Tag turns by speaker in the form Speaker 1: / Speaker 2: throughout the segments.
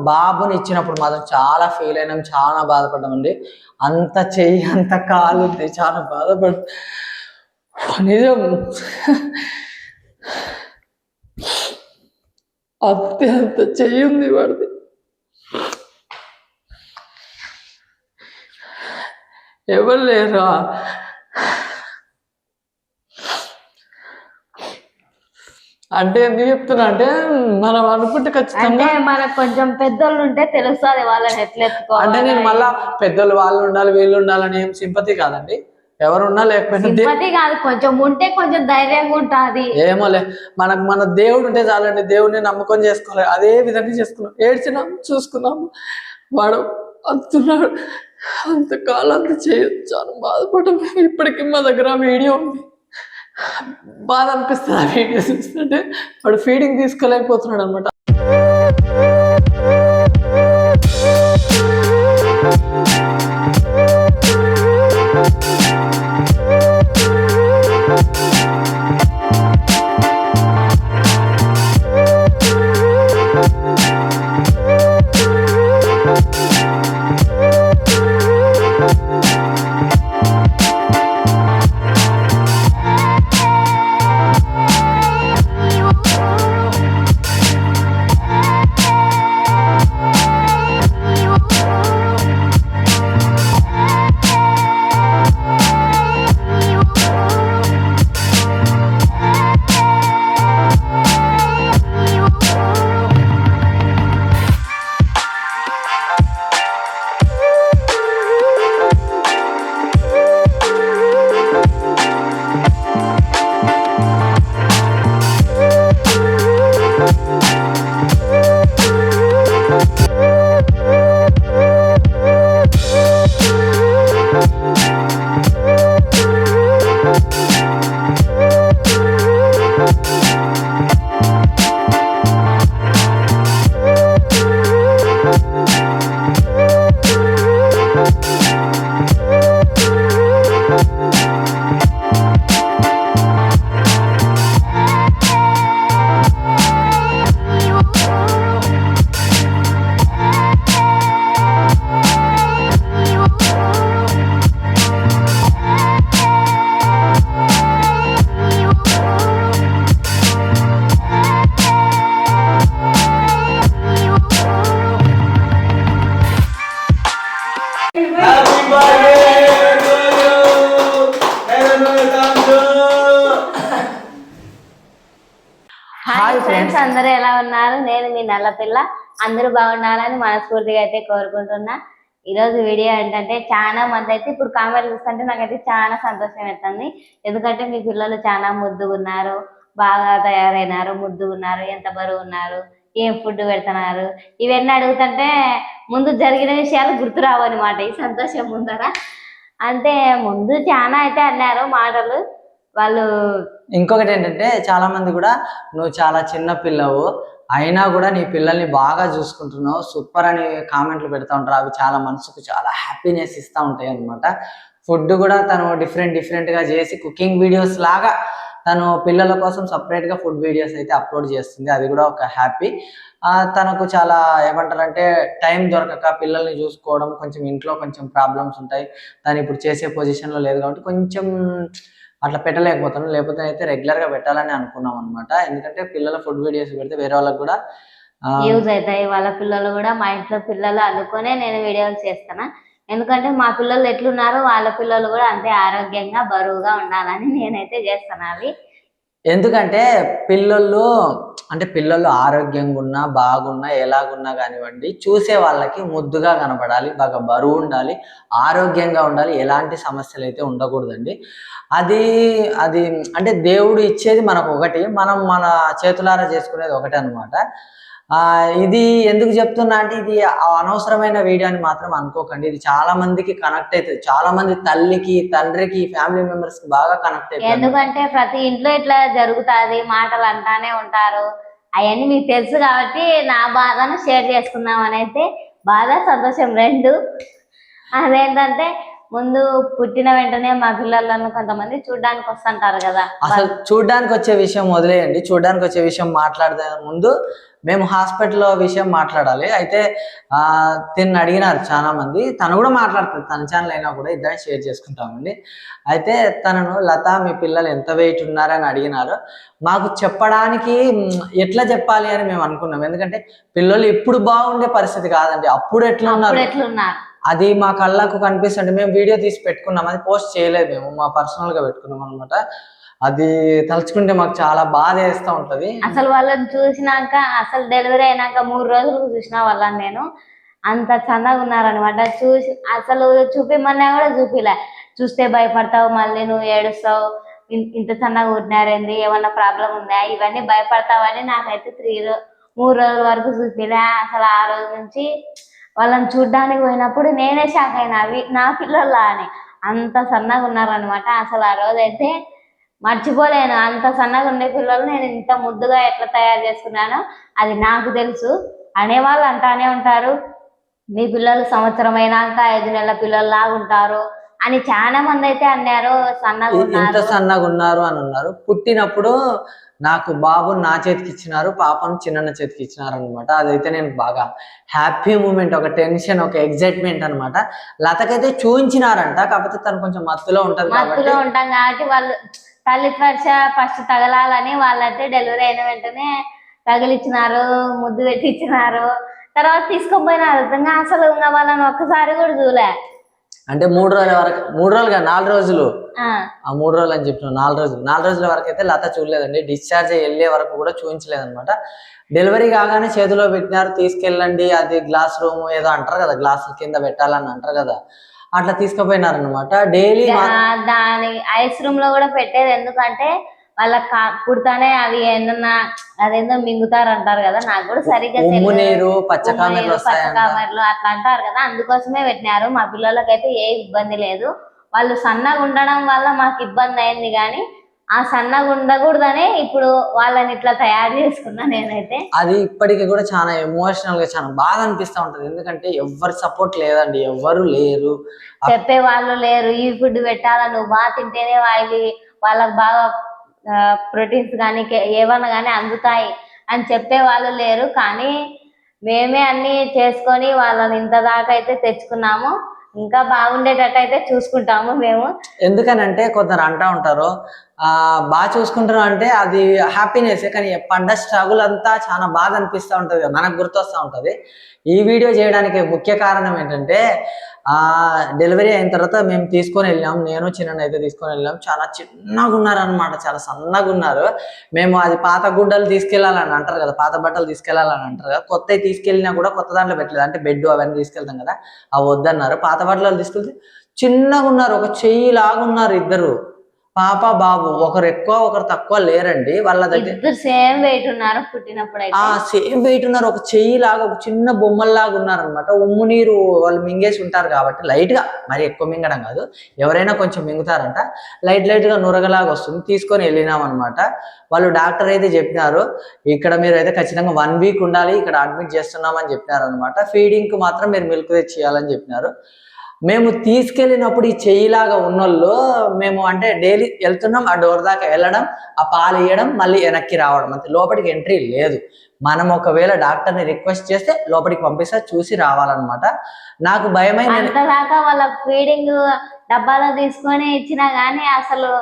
Speaker 1: బాబుని ఇచ్చినప్పుడు మాత్రం చాలా ఫీల్ అయినాం, చాలా బాధపడ్డామండి. అంత చెయ్యి అంత కాలు ఉంది, చాలా బాధపడ నిజం అంత చెయ్యి ఉంది వాడిది. ఎవరు లేరా అంటే ఎందుకు చెప్తున్నా అంటే మనం అనుకుంటే ఖచ్చితంగా
Speaker 2: మనకు కొంచెం పెద్దోళ్ళు ఉంటే తెలుస్తుంది వాళ్ళని ఎట్లా ఎత్తుకోవాలి.
Speaker 1: అంటే నేను మళ్ళా పెద్దోళ్ళు వాళ్ళు ఉండాలి వీళ్ళు ఉండాలని ఏం సింపతి కాదండి, ఎవరున్నా లేకపోయినా
Speaker 2: కాదు, కొంచెం ఉంటే కొంచెం ధైర్యంగా ఉంటుంది.
Speaker 1: ఏమోలే, మనకు మన దేవుడు ఉంటే చాలండి, దేవుడిని నమ్మకం చేసుకోవాలి. అదే విధంగా చేసుకున్నాం, ఏడ్చినాం, చూసుకున్నాము. వాడు అంటున్నాడు అంతకాలం అంత చేయొచ్చు, చాలా బాధపడ్డాం. ఇప్పటికీ మా దగ్గర వీడియో ఉంది, బాధ అనిపిస్తుంది ఆ వీడియో చూస్తుంటే. వాడు ఫీడింగ్ తీసుకోలేకపోతున్నాడు అనమాట.
Speaker 2: హాయ్ ఫ్రెండ్స్, అందరూ ఎలా ఉన్నారు? నేను మీ నల్లపిల్ల. అందరూ బాగుండాలని మనస్ఫూర్తిగా అయితే కోరుకుంటున్నా. ఈరోజు వీడియో ఏంటంటే, చాలా మంది అయితే ఇప్పుడు కామెంట్ చూస్తుంటే నాకైతే చాలా సంతోషం అవుతుంది. ఎందుకంటే మీ పిల్లలు చాలా ముద్దుగున్నారు, బాగా తయారైనారు, ముద్దుగున్నారు, ఎంత బరువు ఉన్నారు, ఏం ఫుడ్ పెడుతున్నారు, ఇవన్నీ అడుగుతుంటే ముందు జరిగిన విషయాలు గుర్తు రావు అనమాట. ఈ సంతోషం ముందర అంటే ముందు చాలా అయితే అన్నారు మాటలు వాళ్ళు.
Speaker 1: ఇంకొకటి ఏంటంటే, చాలా మంది కూడా నువ్వు చాలా చిన్న పిల్లవు అయినా కూడా నీ పిల్లల్ని బాగా చూసుకుంటున్నావు, సూపర్ అని కామెంట్లు పెడతా ఉంటారు. అవి చాలా మనసుకు చాలా హ్యాపీనెస్ ఇస్తూ ఉంటాయి అనమాట. ఫుడ్ కూడా తను డిఫరెంట్గా చేసి కుకింగ్ వీడియోస్ లాగా తను పిల్లల కోసం సపరేట్గా ఫుడ్ వీడియోస్ అయితే అప్లోడ్ చేస్తుంది. అది కూడా ఒక హ్యాపీ. తనకు చాలా ఏమంటారంటే టైం దొరకక పిల్లల్ని చూసుకోవడం, కొంచెం ఇంట్లో కొంచెం ప్రాబ్లమ్స్ ఉంటాయి. తను ఇప్పుడు చేసే పొజిషన్లో లేదు కాబట్టి కొంచెం అట్లా పెట్టలేకపోతాను, లేకపోతే అయితే రెగ్యులర్గా పెట్టాలని అనుకున్నాం అనమాట. ఎందుకంటే పిల్లల ఫుడ్ వీడియోస్ పెడితే వేరే వాళ్ళకి కూడా
Speaker 2: యూజ్ అవుతాయి. వాళ్ళ పిల్లలు కూడా మా ఇంట్లో పిల్లలు అనుకునే నేను వీడియోలు చేస్తాను. ఎందుకంటే మా పిల్లలు ఎట్లున్నారో వాళ్ళ పిల్లలు కూడా అంతే ఆరోగ్యంగా బరువుగా ఉండాలని నేనైతే చేస్తాను అవి.
Speaker 1: ఎందుకంటే పిల్లలు ఆరోగ్యంగా ఉన్నా బాగున్నా ఎలాగున్నా కానివ్వండి, చూసే వాళ్ళకి ముద్దుగా కనపడాలి, బాగా బరువు ఉండాలి, ఆరోగ్యంగా ఉండాలి, ఎలాంటి సమస్యలు అయితే ఉండకూడదండి. అది అంటే దేవుడు ఇచ్చేది మనకు ఒకటి, మనం మన చేతులారా చేసుకునేది ఒకటి అనమాట. ఇది ఎందుకు చెప్తున్నా అంటే, ఇది అనవసరమైన వీడియో అని మాత్రం అనుకోకండి. ఇది చాలా మందికి కనెక్ట్ అవుతుంది, చాలా మంది తల్లికి తండ్రికి ఫ్యామిలీ మెంబర్స్ కి బాగా కనెక్ట్ అవుతుంది.
Speaker 2: ఎందుకంటే ప్రతి ఇంట్లో ఇట్లా జరుగుతుంది, మాటలు అంటానే ఉంటారు, అవన్నీ మీకు తెలుసు కాబట్టి నా బాధను షేర్ చేసుకుందాం అని అయితే బాధ సంతోషం రెండు. అదేంటంటే ముందు పుట్టిన వెంటనే మా పిల్లలను కొంతమంది చూడడానికి వస్తుంటారు కదా.
Speaker 1: అసలు చూడడానికి వచ్చే విషయం వదిలేయండి, చూడడానికి వచ్చే విషయం మాట్లాడే ముందు మేము హాస్పిటల్ విషయం మాట్లాడాలి. అయితే తిని అడిగినారు చాలా మంది, తను కూడా మాట్లాడుతుంది, తన ఛానల్ అయినా కూడా ఇద్దరం షేర్ చేసుకుంటామండి. అయితే తనను లత మీ పిల్లలు ఎంత వెయిట్ ఉన్నారని అడిగినారు. మాకు చెప్పడానికి ఎట్లా చెప్పాలి అని మేము అనుకున్నాం. ఎందుకంటే పిల్లలు ఇప్పుడు బాగుండే పరిస్థితి కాదండి, అప్పుడు ఎట్లా ఉన్నారు అది మా కళ్ళకు కనిపిస్తుంటే మేము వీడియో తీసి పెట్టుకున్నాం. అది పోస్ట్ చేయలేదు, మేము మా పర్సనల్ గా పెట్టుకున్నాం అనమాట. అది తలుచుకుంటే మాకు చాలా బాధ వేస్తూ ఉంటది.
Speaker 2: అసలు వాళ్ళని చూసినాక, అసలు డెలివరీ అయినాక 3 రోజులు చూసిన వాళ్ళని నేను, అంత చందగా ఉన్నారనమాట. చూసి అసలు చూపిమన్నా కూడా చూపిలే. చూస్తే భయపడతావు, మళ్ళీ నువ్వు ఏడుస్తావు, ఇంత చందగా ఉంటున్నారేంది, ఏమన్నా ప్రాబ్లం ఉందా, ఇవన్నీ భయపడతావని నాకైతే 3 రోజుల వరకు చూపిలే. అసలు ఆ రోజు నుంచి వాళ్ళని చూడ్డానికి పోయినప్పుడు నేనే షాక్ అయినా, నా పిల్లల అని అంత సన్నగా ఉన్నారనమాట. అసలు ఆ రోజు అయితే మర్చిపోలేను. అంత సన్నగా ఉండే పిల్లలు నేను ఇంత ముద్దుగా ఎట్లా తయారు చేసుకున్నానో అది నాకు తెలుసు. అనేవాళ్ళు అంటానే ఉంటారు, మీ పిల్లలు సంవత్సరం అయినాక 5 నెలల పిల్లలు లాగా ఉంటారు అని చాలా మంది అయితే అన్నారు.
Speaker 1: ఇంత సన్నగా ఉన్నారు అని అన్నారు. పుట్టినప్పుడు నాకు బాబు నా చేతికి ఇచ్చినారు, పాపను చిన్న చేతికి ఇచ్చినారు అనమాట. అదైతే నేను బాగా హ్యాపీ మూమెంట్, ఒక టెన్షన్, ఒక ఎగ్జైట్మెంట్ అనమాట. లతకైతే చూపించినారంట, కాకపోతే తను కొంచెం మత్తులో ఉంటది,
Speaker 2: మత్తులో ఉంటాం కాబట్టి వాళ్ళు తల్లి స్పర్శ ఫస్ట్ తగలాలని వాళ్ళైతే డెలివరీ అయిన వెంటనే తగిలిచ్చినారు, ముద్దు పెట్టించినారు, తర్వాత తీసుకుపోయినారు. అసలు ఇంకా వాళ్ళని ఒక్కసారి కూడా చూలే.
Speaker 1: అంటే 3 రోజుల వరకు, 3 రోజులుగా 4 రోజులు, 3 రోజులు అని చెప్పిన 4 రోజుల వరకు అయితే లత చూడలేదండి. డిశ్చార్జ్ వెళ్ళే వరకు కూడా చూపించలేదన్నమాట. డెలివరీ కాగానే చేతిలో పెట్టినారు, తీసుకెళ్ళండి, అది గ్లాస్ రూమ్ ఏదో అంటారు కదా, గ్లాసుల కింద పెట్టాలని అంటారు కదా, అట్లా తీసుకుపోయినారనమాట. డైలీ
Speaker 2: దాని ఐస్ రూమ్ లో కూడా పెట్టేది, ఎందుకంటే వాళ్ళకి పుడతానే అవి ఏమన్నా అదేందో మింగుతారు అంటారు కదా, నాకు కూడా సరిగ్గా
Speaker 1: నీరు పచ్చకామెర్లు
Speaker 2: అట్లా అంటారు కదా, అందుకోసమే పెట్టినారు. మా పిల్లలకైతే ఏ ఇబ్బంది లేదు. వాళ్ళు సన్నగా ఉండడం వల్ల మాకు ఇబ్బంది అయింది, కానీ ఆ సన్నగా ఉండకూడదనే ఇప్పుడు వాళ్ళని ఇట్లా తయారు చేసుకున్నా నేనైతే.
Speaker 1: అది ఇప్పటికీ కూడా చాలా ఎమోషనల్ గా చాలా బాగా అనిపిస్తూ ఉంటది. ఎందుకంటే ఎవరి సపోర్ట్ లేదండి, ఎవ్వరు లేరు,
Speaker 2: చెప్పే వాళ్ళు లేరు. ఈ ఫుడ్ పెట్టాలా, నువ్వు బాగా తింటేనే వాళ్ళకి బాగా ప్రోటీన్స్ కానీ ఏమన్నా కానీ అందుతాయి అని చెప్పే వాళ్ళు లేరు. కానీ మేమే అన్ని చేసుకొని వాళ్ళని ఇంత దాకా అయితే తెచ్చుకున్నాము. ఇంకా బాగుండేటట్టు అయితే చూసుకుంటాము మేము.
Speaker 1: ఎందుకనంటే కొందరు అంటా ఉంటారు, బాగా చూసుకుంటారు అంటే అది హ్యాపీనెస్, కానీ పడ్డ స్ట్రగుల్ అంతా చాలా బాధ అనిపిస్తూ ఉంటది, మనకు గుర్తొస్తూ ఉంటది. ఈ వీడియో చేయడానికి ముఖ్య కారణం ఏంటంటే, డెలివరీ అయిన తర్వాత మేము తీసుకొని వెళ్ళాం, నేను చిన్న అయితే తీసుకొని వెళ్ళాం. చాలా చిన్నగా ఉన్నారు అనమాట, చాలా సన్నగా ఉన్నారు. మేము అది పాత గుడ్డలు తీసుకెళ్లాలని అంటారు కదా, పాత బట్టలు తీసుకెళ్లాలని అంటారు కదా, కొత్తవి తీసుకెళ్ళినా కూడా కొత్త దాంట్లో పెట్టలేదు. అంటే బెడ్ అవన్నీ తీసుకెళ్తాం కదా, అవి వద్దన్నారు. పాత బట్టలు తీసుకెళ్తే చిన్నగా ఉన్నారు, ఒక చెయ్యి లాగున్నారు ఇద్దరు, పాప బాబు. ఒకరు ఎక్కువ ఒకరు తక్కువ లేరండి. వాళ్ళ దగ్గర
Speaker 2: సేమ్ వెయిట్ ఉన్నారు, పుట్టినప్పుడు
Speaker 1: సేమ్ వెయిట్ ఉన్నారు, ఒక చెయ్యి లాగా, ఒక చిన్న బొమ్మల్లాగా ఉన్నారు అనమాట. ఉమ్ము నీరు వాళ్ళు మింగేసి ఉంటారు కాబట్టి లైట్ గా, మరి ఎక్కువ మింగడం కాదు, ఎవరైనా కొంచెం మింగుతారంట, లైట్ గా నురగలాగా వస్తుంది. తీసుకొని వెళ్ళినాం అనమాట. వాళ్ళు డాక్టర్ అయితే చెప్పినారు, ఇక్కడ మీరు అయితే ఖచ్చితంగా 1 వీక్ ఉండాలి, ఇక్కడ అడ్మిట్ చేస్తున్నామని చెప్పినారు అనమాట. ఫీడింగ్ కు మాత్రం మీరు మిల్క్ తెచ్చేయాలని చెప్పినారు. మేము తీసుకెళ్ళినప్పుడు ఈ చెయ్యిలాగా ఉన్నోళ్ళు, మేము అంటే డైలీ వెళ్తున్నాం, ఆ డోర్ దాకా వెళ్ళడం, ఆ పాలు ఇవ్వడం, మళ్ళీ వెనక్కి రావడం, అంతే, లోపలికి ఎంట్రీ లేదు. మనం ఒకవేళ డాక్టర్ని రిక్వెస్ట్ చేస్తే లోపలికి పంపిస్తే చూసి రావాలన్నమాట. నాకు భయమైన
Speaker 2: దాకా వాళ్ళ ఫీడింగ్ డబ్బాలో తీసుకొని ఇచ్చినా గానీ అసలు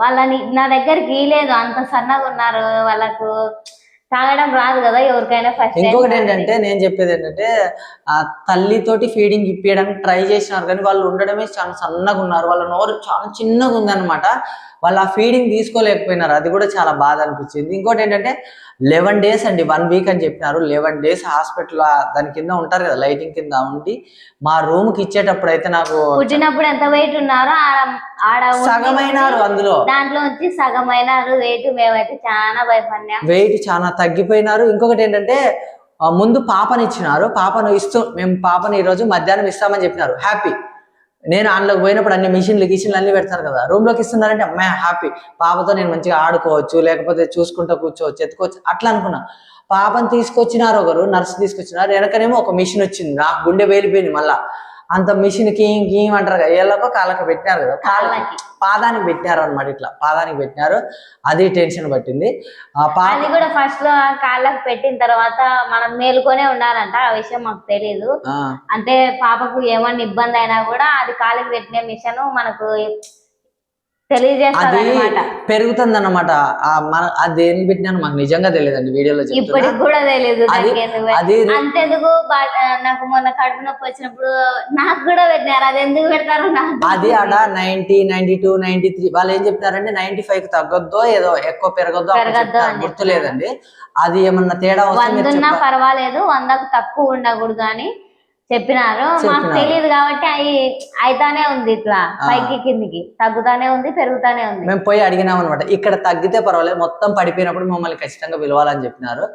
Speaker 2: వాళ్ళని నా దగ్గరికి లేదు, అంత సన్నగా ఉన్నారు. వాళ్ళకు తాగడం రాదు కదా ఎవరికైనా. ఫస్ట్
Speaker 1: ఇంకొకటి ఏంటంటే, నేను చెప్పేది ఏంటంటే, ఆ తల్లితోటి ఫీడింగ్ ఇప్పించడానికి ట్రై చేసినారు, కానీ వాళ్ళు ఉండడమే చాలా సన్నగా ఉన్నారు, వాళ్ళ నోరు చాలా చిన్నగా ఉందన్నమాట. వాళ్ళు ఆ ఫీడింగ్ తీసుకోలేకపోయినారు, అది కూడా చాలా బాధ అనిపించింది. ఇంకోటి ఏంటంటే 11 days అండి, 1 week అని చెప్పినారు. 11 days హాస్పిటల్ దాని కింద ఉంటారు కదా, లైటింగ్ కింద ఉండి మా రూమ్ కి ఇచ్చేటప్పుడు అయితే నాకు
Speaker 2: పుట్టినప్పుడు ఎంత వెయిట్ ఉన్నారో
Speaker 1: సగమైనారు, అందులో
Speaker 2: దాంట్లో వచ్చి సగమైనారు వెయిట్. మేమైతే చాలా భయపడినాం,
Speaker 1: వెయిట్ చాలా తగ్గిపోయినారు. ఇంకొకటి ఏంటంటే, ముందు పాపని ఇచ్చినారు, పాపను ఇస్తూ మేము పాపని ఈరోజు మధ్యాహ్నం ఇస్తామని చెప్పినారు. హ్యాపీ. నేను అందులోకి పోయినప్పుడు అన్ని మిషన్లు అన్ని పెడతారు కదా, రూమ్ లోకి ఇస్తున్నారంటే అమ్మాయి హ్యాపీ, పాపతో నేను మంచిగా ఆడుకోవచ్చు, లేకపోతే చూసుకుంటూ కూర్చోవచ్చు, ఎత్తుకోవచ్చు, అట్లా అనుకున్నా. పాపను తీసుకొచ్చినారు, ఒకరు నర్సు తీసుకొచ్చినారు, వెనకనేమో ఒక మిషన్ వచ్చింది, నాకు గుండె వేలిపోయింది. మళ్ళా అంత మిషన్ కీ అంటారు కదా, ఏళ్ళకో కాళ్ళకో పెట్టినారు కదా, కాళ్ళకి పాదానికి పెట్టినారు అనమాట, ఇట్లా పాదానికి పెట్టినారు, అది టెన్షన్ పట్టింది.
Speaker 2: అది కూడా ఫస్ట్ లో కాళ్ళకి పెట్టిన తర్వాత మనం మేలుకొనే ఉండాలంట, ఆ విషయం మాకు తెలియదు. అంటే పాపకు ఏమన్నా ఇబ్బంది అయినా కూడా అది కాళ్ళకి పెట్టిన మిషన్ మనకు తెలియజేస్తుంది అనమాట,
Speaker 1: పెరుగుతుంది అనమాట. అది దేని పెట్టినాను మాకు నిజంగా తెలియదండి, వీడియోలో
Speaker 2: ఇప్పటికి కూడా తెలియదు. అంతెందుకు నాకు మొన్న కడుపు నొప్పి వచ్చినప్పుడు నాకు కూడా పెట్టినారు, అది ఎందుకు పెడతారు
Speaker 1: అది ఆడ 90, 92, 93 వాళ్ళు ఏం చెప్తారంటే 95 తగ్గొద్దో ఏదో ఎక్కువ పెరగొద్దో గుర్తులేదండి. అది ఏమన్నా తేడా
Speaker 2: వస్తున్నా పర్వాలేదు, 100కు తక్కువ ఉండకూడదు అని చెప్పినారు. మాకు తెలియదు కాబట్టి అవి అయితానే ఉంది, ఇట్లా పైకి కిందికి తగ్గుతానే ఉంది, పెరుగుతానే ఉంది.
Speaker 1: మేము పోయి అడిగినాం అనమాట, ఇక్కడ తగ్గితే పర్వాలేదు, మొత్తం పడిపోయినప్పుడు మమ్మల్ని ఖచ్చితంగా పిలవాలని చెప్పినారు.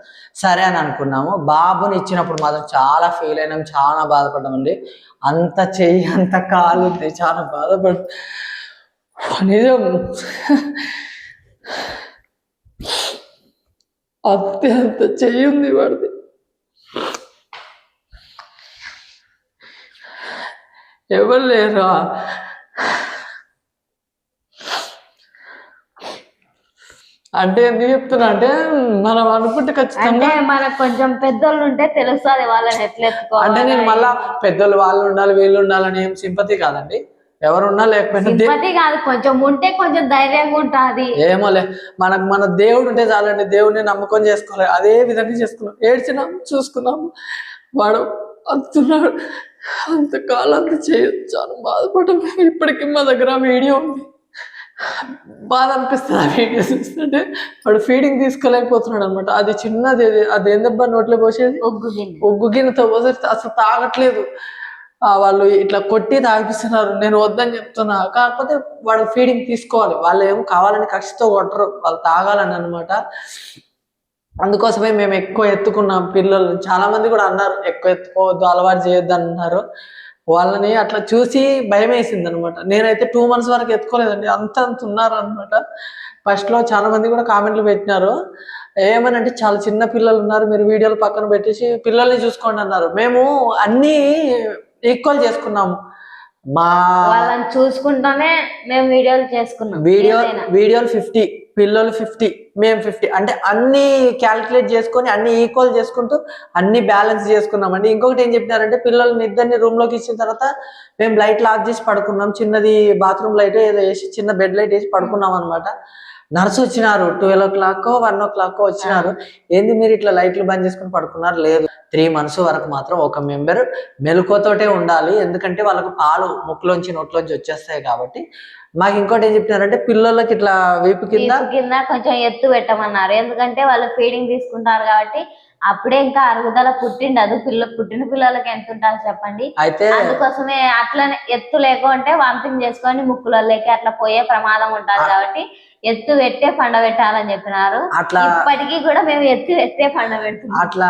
Speaker 1: సరే అని అనుకున్నాము. బాబుని ఇచ్చినప్పుడు మాత్రం చాలా ఫీల్ అయినాం, చాలా బాధపడ్డామండి. అంత చెయ్యి అంత కాలు ఉంది, చాలా బాధపడు నిజం. అంత చెయ్యి ఉంది వాడిది. ఎవరు లేరా? అంటే ఎందుకు చెప్తున్నా అంటే మనం అనుకుంటే ఖచ్చితంగా
Speaker 2: మనకు కొంచెం పెద్దోళ్ళు ఉంటే తెలుస్తుంది వాళ్ళని ఎట్లా ఎత్తుకోవాలి.
Speaker 1: అంటే నేను మళ్ళా పెద్దోళ్ళు వాళ్ళు ఉండాలి వీళ్ళు ఉండాలని ఏం సింపతి కాదండి, ఎవరున్నా లేకపోయినా
Speaker 2: సింపతి కాదు, కొంచెం ఉంటే కొంచెం ధైర్యంగా ఉంటుంది.
Speaker 1: ఏమోలే, మన దేవుడు ఉంటే చాలండి, దేవుడిని నమ్మకం చేసుకోవాలి, అదే విధంగా చేసుకున్నాం. ఏడ్చినాం, చూసుకున్నాము, వాడు అంటున్నాడు అంతకాలం అంత చేయొచ్చు, చాలా బాధపడ్డాం. ఇప్పటికీ మా దగ్గర వీడియో ఉంది, బాధ అనిపిస్తుంది ఆ వీడియో చూస్తుంటే. వాడు ఫీడింగ్ తీసుకోలేకపోతున్నాడు అనమాట. అది చిన్నది, అది ఏందబ్బా నోట్లో పోసేది, ఒగ్గు గిన్నెతో పోసేది, అసలు తాగట్లేదు. వాళ్ళు ఇట్లా కొట్టి తాగిపిస్తున్నారు, నేను వద్దని చెప్తున్నా. కాకపోతే వాడు ఫీడింగ్ తీసుకోవాలి, వాళ్ళు ఏమో కావాలని కక్షతో కొట్టరు, వాళ్ళు తాగాలని అనమాట. అందుకోసమే మేము ఎక్కువ ఎత్తుకున్నాం పిల్లలు. చాలా మంది కూడా అన్నారు ఎక్కువ ఎత్తుకోవద్దు, అలవాటు చేయొద్దు అన్నారు. వాళ్ళని అట్లా చూసి భయం వేసింది అనమాట. నేనైతే 2 months వరకు ఎత్తుకోలేదండి, అంత ఉన్నారు అనమాట. ఫస్ట్ లో చాలా మంది కూడా కామెంట్లు పెట్టినారు, ఏమనంటే చాలా చిన్న పిల్లలు ఉన్నారు, మీరు వీడియోలు పక్కన పెట్టేసి పిల్లల్ని చూసుకోండి అన్నారు. మేము అన్ని ఈక్వల్ చేసుకున్నాము,
Speaker 2: వాళ్ళని చూసుకుంటానే మేము వీడియోలు చేసుకున్నాం.
Speaker 1: వీడియోలు 50, పిల్లలు 50, మేము 50, అంటే అన్ని క్యాలిక్యులేట్ చేసుకొని అన్ని ఈక్వల్ చేసుకుంటూ అన్ని బ్యాలెన్స్ చేసుకున్నామండి. ఇంకొకటి ఏం చెప్పినారంటే పిల్లల్ని ఇద్దరిని రూమ్ లోకి ఇచ్చిన తర్వాత మేము లైట్ ఆఫ్ చేసి పడుకున్నాం, చిన్నది బాత్రూమ్ లైట్ ఏదో వేసి చిన్న బెడ్ లైట్ వేసి పడుకున్నాం అనమాట. నర్సు వచ్చినారు 12 o'clock 1 o'clock వచ్చినారు. ఏంది మీరు ఇట్లా లైట్లు బంద్ చేసుకుని పడుకున్నారు? లేదు, 3 months వరకు మాత్రం ఒక మెంబర్ మెలకువతోటే ఉండాలి, ఎందుకంటే వాళ్ళకు పాలు ముక్కులోంచి నోట్లోంచి వచ్చేస్తాయి కాబట్టి. మాకు ఇంకోటి ఏం చెప్పినారంటే పిల్లలకి ఇట్లా వీపు కింద
Speaker 2: కొంచెం ఎత్తు పెట్టమన్నారు, ఎందుకంటే వాళ్ళు ఫీడింగ్ తీసుకుంటారు కాబట్టి. అప్పుడే ఇంకా అరుగుదల పుట్టిండదు, పుట్టిన పిల్లలకి ఎంత ఉంటుంది చెప్పండి.
Speaker 1: అయితే
Speaker 2: అందుకోసమే అట్లనే ఎత్తు లేకుంటే వామిటింగ్ చేసుకొని ముక్కులలోకి అట్లా పోయే ప్రమాదం ఉంటుంది కాబట్టి ఎత్తు పెట్టే పండ పెట్టాలని చెప్పినారు.
Speaker 1: అట్లా
Speaker 2: ఇప్పటికీ కూడా మేము ఎత్తు పెట్టే పండ పెడుతున్నాం.
Speaker 1: అట్లా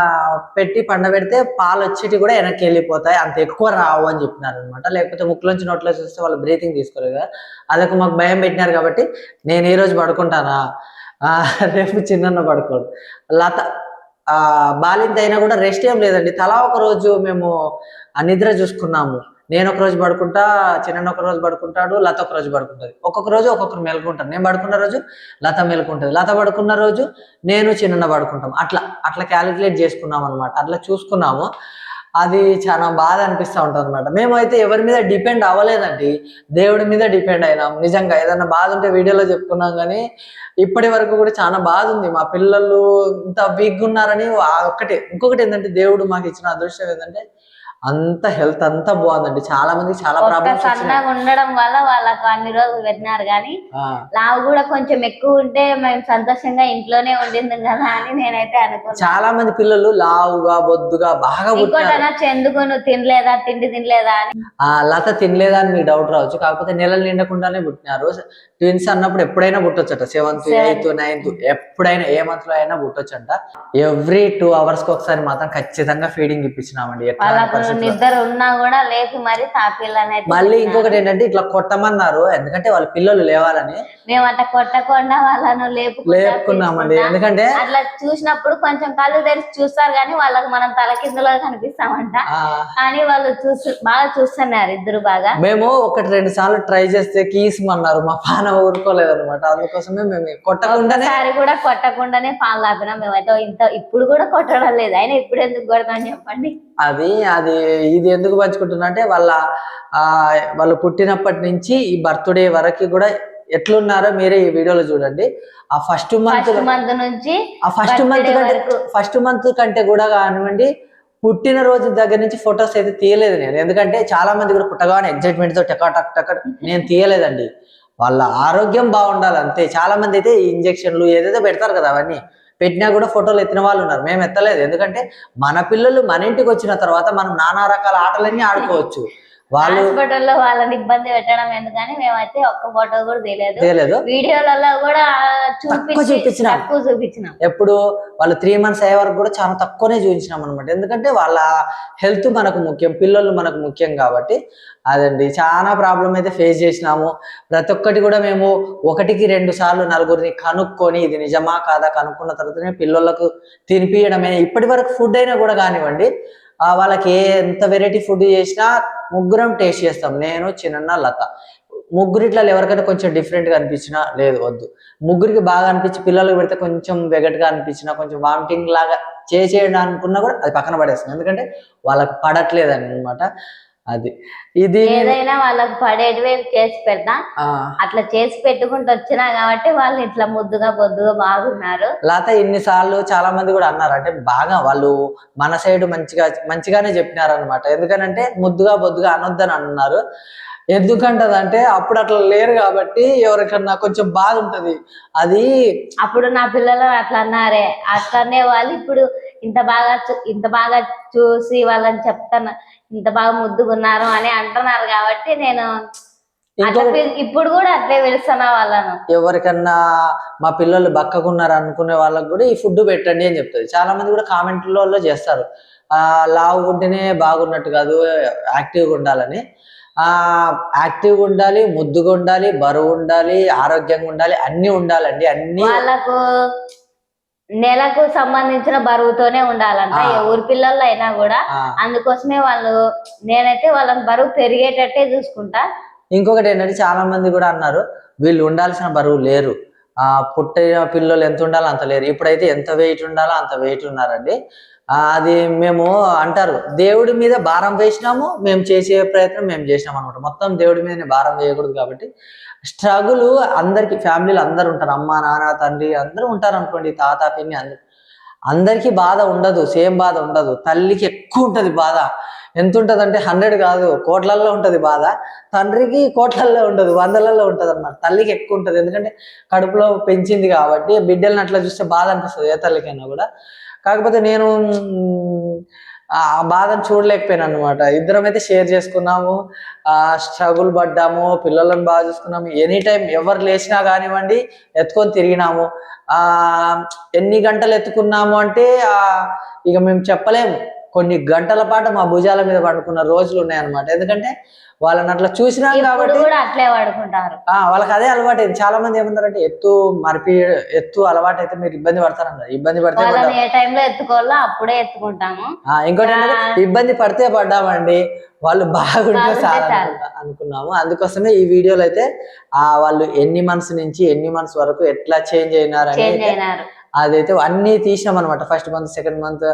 Speaker 1: పెట్టి పండ పెడితే పాలు వచ్చేటి కూడా వెనక్కి వెళ్ళిపోతాయి, అంత ఎక్కువ రావు అని చెప్పినారు అనమాట. లేకపోతే ముక్కులోంచి నోట్లో చూస్తే వాళ్ళు బ్రీతింగ్ తీసుకోలేదు కదా, అదొక మాకు భయం పెట్టినారు కాబట్టి. నేను ఈ రోజు పడుకుంటానా, రేపు చిన్న పడుకోడు. లత బాలింత అయినా కూడా రెస్ట్ ఏం లేదండి, తలా ఒక రోజు మేము నిద్ర చూసుకున్నాము. నేను ఒక రోజు పడుకుంటా, చిన్న ఒక రోజు పడుకుంటాడు, లత ఒక రోజు పడుకుంటుంది. ఒక్కొక్క రోజు ఒక్కొక్కరు మెలుకుంటారు. నేను పడుకున్న రోజు లత మెలుకుంటుంది, లత పడుకున్న రోజు నేను చిన్న పడుకుంటాం. అట్లా క్యాలిక్యులేట్ చేసుకున్నాం అనమాట, అట్లా చూసుకున్నాము. అది చాలా బాధ అనిపిస్తూ ఉంటుంది అనమాట. మేమైతే ఎవరి మీద డిపెండ్ అవ్వలేదండి, దేవుడి మీద డిపెండ్ అయినాం. నిజంగా ఏదన్నా బాధ ఉంటే వీడియోలో చెప్పుకున్నాం, కానీ ఇప్పటి వరకు కూడా చాలా బాధ ఉంది. మా పిల్లలు ఇంత వీక్గా ఉన్నారని ఒక్కటే. ఇంకొకటి ఏంటంటే దేవుడు మాకు ఇచ్చిన అదృష్టం ఏంటంటే అంత హెల్త్ అంతా బాగుందండి. చాలా మంది చాలా ప్రాబ్లమ్స్
Speaker 2: సన్నగా ఉండడం వల్ల వాళ్ళకు అన్ని రోజులు పెట్టినారు, కానీ లావు కూడా కొంచెం ఎక్కువ ఉంటే మేము సంతోషంగా ఇంట్లోనే ఉండింది కదా అని నేనైతే అనుకున్నాను.
Speaker 1: చాలా మంది పిల్లలు లావుగా బొద్దుగా బాగా
Speaker 2: ఎందుకు నువ్వు తినలేదా, తినలేదా అని.
Speaker 1: లత తినలేదా అని మీకు డౌట్ రావచ్చు, కాకపోతే నెలలు నిండకుండానే పుట్టినారు. ట్విన్స్ అన్నప్పుడు ఎప్పుడైనా పుట్టొచ్చట, 7th 8th 9th ఎప్పుడైనా ఏ మంత్ లో అయినా పుట్టొచ్చంట. ఎవ్రీ 2 hours ఒకసారి మాత్రం ఖచ్చితంగా ఫీడింగ్ ఇప్పించినామండి.
Speaker 2: నిద్ర ఉన్నా కూడా లేపి మరి తాపిల్లని అయితే
Speaker 1: మళ్ళీ ఇంకొకటి ఏంటంటే ఇట్లా కొట్టమన్నారు, ఎందుకంటే వాళ్ళ పిల్లలు లేవాలని.
Speaker 2: మేము అట్లా కొట్టకుండా వాళ్ళను
Speaker 1: లేపుకున్నామండి, ఎందుకంటే
Speaker 2: అట్లా చూసినప్పుడు కొంచెం కళ్ళు తెరిచి చూస్తారు కానీ వాళ్ళకి మనం తలకిందులో కనిపిస్తామంట. కానీ వాళ్ళు బాగా చూస్తున్నారు ఇద్దరు బాగా.
Speaker 1: మేము 1-2 సార్లు ట్రై చేస్తే కీసుమన్నారు, మా పాన ఊరుకోలేదు అనమాట. అందుకోసమే మేము
Speaker 2: కొట్టకుండానే పాలు తాపినాం. మేమైతే ఇప్పుడు కూడా కొట్టడం లేదు, అయినా ఇప్పుడు ఎందుకు కొడతాం చెప్పండి.
Speaker 1: అది ఇది ఎందుకు పంచుకుంటున్నా అంటే వాళ్ళు పుట్టినప్పటి నుంచి ఈ బర్త్డే వరకు కూడా ఎట్లున్నారో మీరే ఈ వీడియోలో చూడండి. ఆ ఫస్ట్ మంత్
Speaker 2: నుంచి
Speaker 1: ఫస్ట్ మంత్ కంటే కూడా కానివ్వండి, పుట్టినరోజు దగ్గర నుంచి ఫొటోస్ అయితే తీయలేదు నేను. ఎందుకంటే చాలా మంది కూడా పుట్టగానే ఎగ్జైట్మెంట్ తో టక్ నేను తీయలేదండి. వాళ్ళ ఆరోగ్యం బాగుండాలి అంతే. చాలా మంది అయితే ఈ ఇంజక్షన్లు ఏదైతే పెడతారు కదా, అవన్నీ పెట్టినా కూడా ఫోటోలు ఎత్తిన వాళ్ళు ఉన్నారు. మేము ఎత్తలేదు, ఎందుకంటే మన పిల్లలు మన ఇంటికి వచ్చిన తర్వాత మనం నానా రకాల ఆటలన్నీ ఆడుకోవచ్చు.
Speaker 2: హాస్పిటల్లో వాళ్ళని ఇబ్బంది పెట్టడం ఎందుకని మేమైతే ఒక్క ఫోటో కూడా తీయలేదు. వీడియోలలో కూడా చూపించినాం.
Speaker 1: ఎప్పుడు వాళ్ళు 3 months అయ్యే వరకు కూడా చాలా తక్కువనే చూపించినాం అనమాట. ఎందుకంటే వాళ్ళ హెల్త్ మనకు ముఖ్యం, పిల్లలు మనకు ముఖ్యం కాబట్టి. అదండి, చాలా ప్రాబ్లం అయితే ఫేస్ చేసినాము. ప్రతి ఒక్కటి కూడా మేము 1-2 సార్లు నలుగురిని కనుక్కొని ఇది నిజమా కాదా కనుక్కున్న తర్వాతనే పిల్లలకు తినిపియడమే. ఇప్పటి వరకు ఫుడ్ అయినా కూడా కానివ్వండి, వాళ్ళకి ఎంత వెరైటీ ఫుడ్ చేసినా ముగ్గురం టేస్ట్ చేస్తాం. నేను, చిన్న, లత. ముగ్గురిట్లో ఎవరికైనా కొంచెం డిఫరెంట్గా అనిపించినా లేదు వద్దు. ముగ్గురికి బాగా అనిపించి పిల్లలకు పెడితే కొంచెం వెగట్గా అనిపించినా, కొంచెం వామిటింగ్ లాగా చేసేయడం అనుకున్నా కూడా అది పక్కన పడేస్తాం, ఎందుకంటే వాళ్ళకి పడట్లేదని అనమాట. ఇది
Speaker 2: ఏదైనా వాళ్ళకి పడేటివే చేసి పెడతా. అట్లా చేసి పెట్టుకుంటూ వచ్చినా కాబట్టి వాళ్ళు ఇట్లా ముద్దుగా బొద్దుగా బాగున్నారు.
Speaker 1: లత ఇన్నిసార్లు చాలా మంది కూడా అన్నారు, అంటే బాగా వాళ్ళు మన సైడ్ మంచిగానే చెప్పినారు అనమాట. ఎందుకనంటే ముద్దుగా బొద్దుగా అనొద్దని అన్నారు. ఎందుకంటదంటే అప్పుడు అట్లా లేరు కాబట్టి ఎవరికన్నా కొంచెం బాధ ఉంటది. అది
Speaker 2: అప్పుడు నా పిల్లలు అట్లా అన్నారే, అట్లనే వాళ్ళు ఇప్పుడు ఇంత బాగా చూసి వాళ్ళని చెప్తాను, ఇంత బాగా ముద్దుగున్నారు అని అంటున్నారు కాబట్టి నేను ఇప్పుడు కూడా అట్లే పిలుస్తున్నా వాళ్ళను.
Speaker 1: ఎవరికన్నా మా పిల్లలు బక్కకున్నారు అనుకునే వాళ్ళకి కూడా ఈ ఫుడ్ పెట్టండి అని చెప్తుంది. చాలా మంది కూడా కామెంట్లలో చేస్తారు, లావు ఉంటేనే బాగున్నట్టు కాదు, యాక్టివ్గా ఉండాలని. యాక్టివ్గా ఉండాలి, ముద్దుగా ఉండాలి, బరువు ఉండాలి, ఆరోగ్యంగా ఉండాలి, అన్ని ఉండాలండి. అన్ని
Speaker 2: వాళ్ళకు నెలకు సంబంధించిన బరువుతోనే ఉండాలంట ఊరి పిల్లలు అయినా కూడా. అందుకోసమే నేనైతే వాళ్ళని బరువు పెరిగేటట్టే చూసుకుంటా.
Speaker 1: ఇంకొకటి ఏంటంటే చాలా మంది కూడా అన్నారు, వీళ్ళు ఉండాల్సిన బరువు లేరు, పుట్టిన పిల్లలు ఎంత ఉండాలో అంత లేరు, ఇప్పుడైతే ఎంత వెయిట్ ఉండాలో అంత వెయిట్ ఉన్నారండి. అది మేము అంటారు, దేవుడి మీద భారం వేసినాము, మేము చేసే ప్రయత్నం మేము చేసినాం అనమాట. మొత్తం దేవుడి మీద భారం వేయకూడదు కాబట్టి. స్ట్రగుల్ అందరికి, ఫ్యామిలీలో అందరు ఉంటారు, అమ్మ నాన్న తండ్రి అందరూ ఉంటారు అనుకోండి, తాత పిన్ని అందరికీ బాధ ఉండదు, సేమ్ బాధ ఉండదు. తల్లికి ఎక్కువ ఉంటుంది బాధ. ఎంత ఉంటుంది అంటే 100 కాదు, కోట్లల్లో ఉంటుంది బాధ. తండ్రికి కోట్లల్లో ఉండదు, 100లలో ఉంటుంది అనమాట. తల్లికి ఎక్కువ ఉంటుంది, ఎందుకంటే కడుపులో పెంచింది కాబట్టి. బిడ్డలను అట్లా చూస్తే బాధ అనిపిస్తుంది ఏ తల్లికైనా కూడా. కాకపోతే నేను ఆ బాధను చూడలేకపోయాను అనమాట. ఇద్దరం అయితే షేర్ చేసుకున్నాము, స్ట్రగుల్ పడ్డాము, పిల్లలను బాగా చూసుకున్నాము. ఎనీ టైం ఎవరు లేచినా కానివ్వండి ఎత్తుకొని తిరిగినాము. ఎన్ని గంటలు ఎత్తుకున్నాము అంటే ఇక మేము చెప్పలేము. కొన్ని గంటల పాటు మా భుజాల మీద పడుకున్న రోజులు ఉన్నాయన్నమాట. ఎందుకంటే వాళ్ళని అట్లా చూసినాం కాబట్టి
Speaker 2: అట్లే పడుకుంటారు.
Speaker 1: వాళ్ళకి అదే అలవాటు అయింది. చాలా మంది ఏమన్నారంటే ఎత్తు అలవాటు అయితే మీరు ఇబ్బంది పడతారన్నారు. ఇబ్బంది పడితే
Speaker 2: ఏ టైంలో ఎత్తుకోవాలో అప్పుడే ఎత్తుకుంటాము.
Speaker 1: ఇంకోటి ఏంటంటే ఇబ్బంది పడితే పడ్డామండి, వాళ్ళు బాగుంటే చాలు అనుకున్నాము. అందుకోసమే ఈ వీడియోలో అయితే వాళ్ళు ఎన్ని మంత్స్ నుంచి ఎన్ని మంత్స్ వరకు ఎట్లా చేంజ్ అయినారని అదైతే అన్ని తీసినాం అనమాట. First month, second month,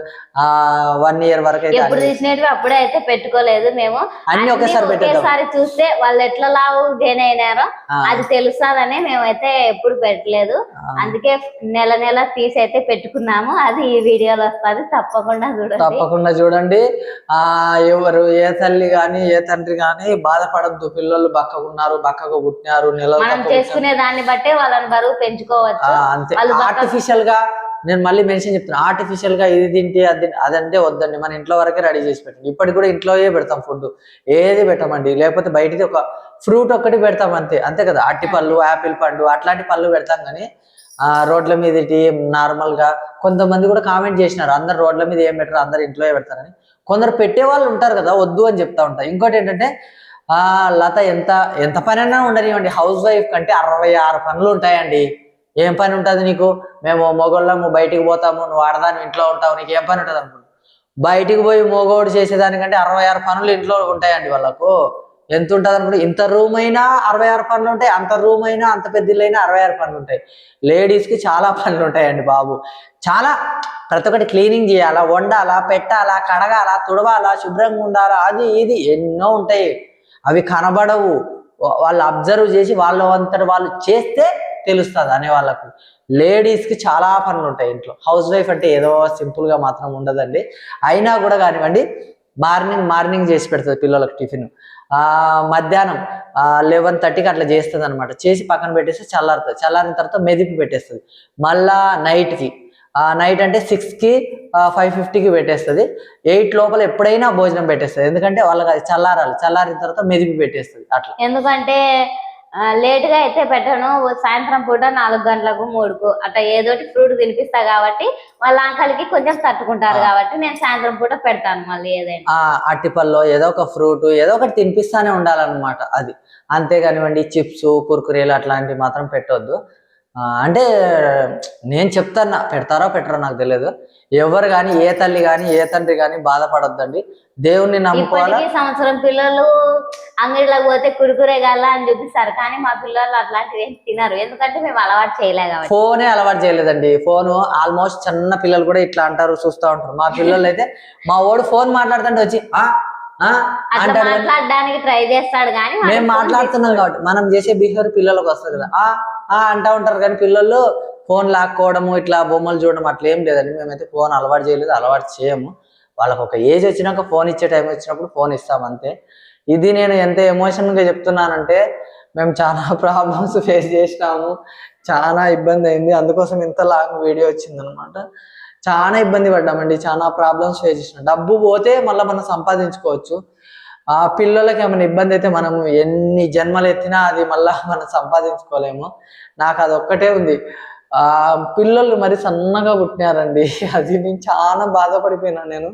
Speaker 1: 1 year వరకు అయితే
Speaker 2: ఎప్పుడు తీసినట్టు అప్పుడే అయితే పెట్టుకోలేదు. మేము
Speaker 1: అన్ని ఒకేసారి
Speaker 2: చూస్తే వాళ్ళు ఎట్లా లావు గెయిన్ అయినారో అది తెలుస్తాదని మేమైతే ఎప్పుడు పెట్టలేదు. అందుకే నెల తీసి అయితే పెట్టుకున్నాము. అది ఈ వీడియోలో వస్తుంది, తప్పకుండా చూడండి.
Speaker 1: ఎవరు ఏ తల్లి గాని ఏ తండ్రి గాని బాధపడద్దు, పిల్లలు బక్కగున్నారు, బక్కగా పుట్టినారు,
Speaker 2: మనం చేసుకునే దాన్ని బట్టే వాళ్ళని బరువు పెంచుకోవచ్చు.
Speaker 1: అంతే. ఆర్టిఫిషియల్ గా నేను మళ్ళీ మెన్షన్ చెప్తున్నా, ఆర్టిఫిషియల్ గా ఇది తింటే అదంటే వద్దండి. మన ఇంట్లో వరకే రెడీ చేసి పెట్టండి. ఇప్పటికి కూడా ఇంట్లోనే పెడతాం ఫుడ్, ఏది పెట్టమండి. లేకపోతే బయటిది ఒక ఫ్రూట్ ఒక్కటి పెడతాం అంతే కదా. అరటి పళ్ళు, యాపిల్ పండు అట్లాంటి పళ్ళు పెడతాం. కానీ రోడ్ల మీద నార్మల్ గా కొంతమంది కూడా కామెంట్ చేసినారు, అందరు రోడ్ల మీద ఏం పెట్టరు, అందరు ఇంట్లో పెడతారని. కొందరు పెట్టే వాళ్ళు ఉంటారు కదా, వద్దు అని చెప్తా ఉంటారు. ఇంకోటి ఏంటంటే లత ఎంత ఎంత పనైనా ఉండనివ్వండి, హౌస్ వైఫ్ కంటే 66 పనులు ఉంటాయండి. ఏం పని ఉంటుంది నీకు? మేము మొగోళ్ళము బయటికి పోతాము, నువ్వు ఆడదాని ఇంట్లో ఉంటావు, నీకు ఏం పని ఉంటుంది అనుకుంటా. బయటికి పోయి మొగోడు చేసేదానికంటే 66 పనులు ఇంట్లో ఉంటాయండి వాళ్ళకు. ఎంత ఉంటుంది అనుకుంటే, ఇంత రూమ్ అయినా 66 పనులు ఉంటాయి, అంత రూమ్ అయినా అంత పెద్ద ఇల్లు అయినా 66 పనులు ఉంటాయి. లేడీస్కి చాలా పనులు ఉంటాయండి బాబు. చాలా ప్రతి ఒక్కటి క్లీనింగ్ చేయాలా, వండాలా, పెట్టాలా, కడగాలా, తుడవాలా, శుభ్రంగా ఉండాలా, అది ఇది ఎన్నో ఉంటాయి. అవి కనబడవు, వాళ్ళు అబ్జర్వ్ చేసి వాళ్ళ అంతటి వాళ్ళు చేస్తే తెలుస్తుంది అనే వాళ్ళకు. లేడీస్కి చాలా పనులు ఉంటాయి ఇంట్లో. హౌస్ వైఫ్ అంటే ఏదో సింపుల్గా మాత్రం ఉండదండి. అయినా కూడా కానివ్వండి, మార్నింగ్ చేసి పెడుతుంది పిల్లలకు టిఫిన్. మధ్యాహ్నం 11:30కి అట్లా చేస్తుంది అనమాట. చేసి పక్కన పెట్టేసి చల్లారుతుంది. చల్లారిన తర్వాత మెదిపి పెట్టేస్తుంది. మళ్ళా నైట్ అంటే 6కి 5:50కి పెట్టేస్తుంది. 8 లోపల ఎప్పుడైనా భోజనం పెట్టేస్తుంది. ఎందుకంటే వాళ్ళకి అది చల్లారాలి. చల్లారిన తర్వాత మెదిపి పెట్టేస్తుంది అట్లా.
Speaker 2: ఎందుకంటే లేటుగా అయితే పెట్టను, సాయంత్రం పూట 4 గంటలకు 3కు అట్లా ఏదోటి ఫ్రూట్ తినిపిస్తా కాబట్టి వాళ్ళ ఆకలికి కొంచెం తట్టుకుంటారు కాబట్టి నేను సాయంత్రం పూట పెడతాను మళ్ళీ ఏదైనా.
Speaker 1: అట్టిపల్లో ఏదో ఒక ఫ్రూట్ ఏదో ఒకటి తినిపిస్తానే ఉండాలన్నమాట అది. అంతేగానివ్వండి చిప్స్ కుర్కురేలు అట్లాంటివి మాత్రం పెట్టొద్దు. అంటే నేను చెప్తాను, పెడతారో పెట్టరో నాకు తెలియదు. ఎవరు కానీ, ఏ తల్లి కానీ ఏ తండ్రి కానీ బాధపడొద్దండి. దేవుణ్ణి నమ్ముకోవాలా.
Speaker 2: సంవత్సరం పిల్లలు అంగడిలోకి పోతే కురుకురే గల అని చూపిస్తారు, కానీ మా పిల్లలు అట్లాంటివి ఏం తినరు. ఎందుకంటే మేము అలవాటు చేయలే కాబట్టి.
Speaker 1: ఫోనే అలవాటు చేయలేదండి. ఫోను ఆల్మోస్ట్ చిన్న పిల్లలు కూడా ఇట్లా అంటారు, చూస్తూ ఉంటారు. మా పిల్లలు అయితే మా వాడు ఫోన్ మాట్లాడుతుంటే వచ్చి
Speaker 2: మాట్లాడడానికి ట్రై చేస్తాడు, కానీ
Speaker 1: మేము మాట్లాడుతున్నాం కాబట్టి మనం చేసే బిహేవియర్ పిల్లలకు వస్తుంది కదా, అంటా ఉంటారు. కానీ పిల్లలు ఫోన్ లాక్కోవడము, ఇట్లా బొమ్మలు చూడడం అట్లా ఏం లేదండి. మేమైతే ఫోన్ అలవాటు చేయలేదు, అలవాటు చేయము. వాళ్ళకు ఒక ఏజ్ వచ్చినాక ఫోన్ ఇచ్చే టైం వచ్చినప్పుడు ఫోన్ ఇస్తాం అంతే. ఇది నేను ఎంత ఎమోషనల్గా చెప్తున్నానంటే, మేము చాలా ప్రాబ్లమ్స్ ఫేస్ చేసినాము, చాలా ఇబ్బంది అయింది. అందుకోసం ఇంత లాంగ్ వీడియో వచ్చిందనమాట. చాలా ఇబ్బంది పడ్డామండి, చాలా ప్రాబ్లమ్స్ ఫేస్ చేసినాం. డబ్బు పోతే మళ్ళీ మనం సంపాదించుకోవచ్చు. పిల్లలకి ఏమైనా ఇబ్బంది అయితే మనము ఎన్ని జన్మలు ఎత్తినా అది మళ్ళీ మనం సంపాదించుకోలేము. నాకు అది ఒక్కటే ఉంది. పిల్లలు మరి సన్నగా పుట్టినారండి, అది నేను చాలా బాధపడిపోయినాను నేను.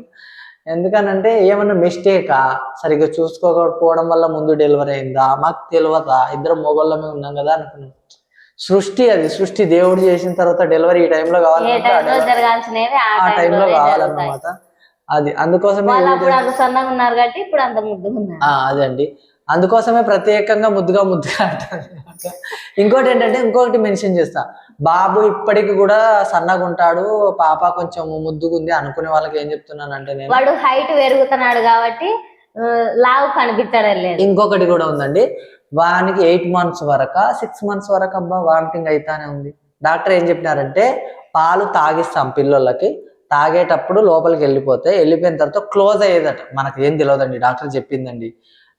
Speaker 1: ఎందుకనంటే ఏమన్నా మిస్టేకా, సరిగ్గా చూసుకోకపోవడం వల్ల ముందు డెలివరీ అయిందా, మాకు తెలియదా, ఇద్దరు మొగోళ్ళమే ఉన్నాం కదా అనుకున్నాం. సృష్టి అది, సృష్టి దేవుడు చేసిన తర్వాత డెలివరీ ఈ టైంలో కావాలంటే ఆ టైంలో కావాలన్నమాట. అది అందుకోసమే అదే అండి, అందుకోసమే ప్రత్యేకంగా ముద్దుగా అంటారు. ఇంకొకటి మెన్షన్ చేస్తా, బాబు ఇప్పటికి కూడా సన్నగా ఉంటాడు, పాప కొంచెం ముద్దుగా ఉంది అనుకునే వాళ్ళకి ఏం చెప్తున్నానంటే, నేను
Speaker 2: వాడు హైట్ పెరుగుతున్నాడు కాబట్టి లావు కనిపించడం.
Speaker 1: ఇంకొకటి కూడా ఉందండి, వానికి 8 months వరకు 6 months వరకు అబ్బా వామిటింగ్ అయితానే ఉంది. డాక్టర్ ఏం చెప్పినారంటే, పాలు తాగిస్తాం పిల్లలకి, తాగేటప్పుడు లోపలికి వెళ్ళిపోయిన తర్వాత క్లోజ్ అయ్యేదట. మనకి ఏం తెలియదండి, డాక్టర్ చెప్పిందండి.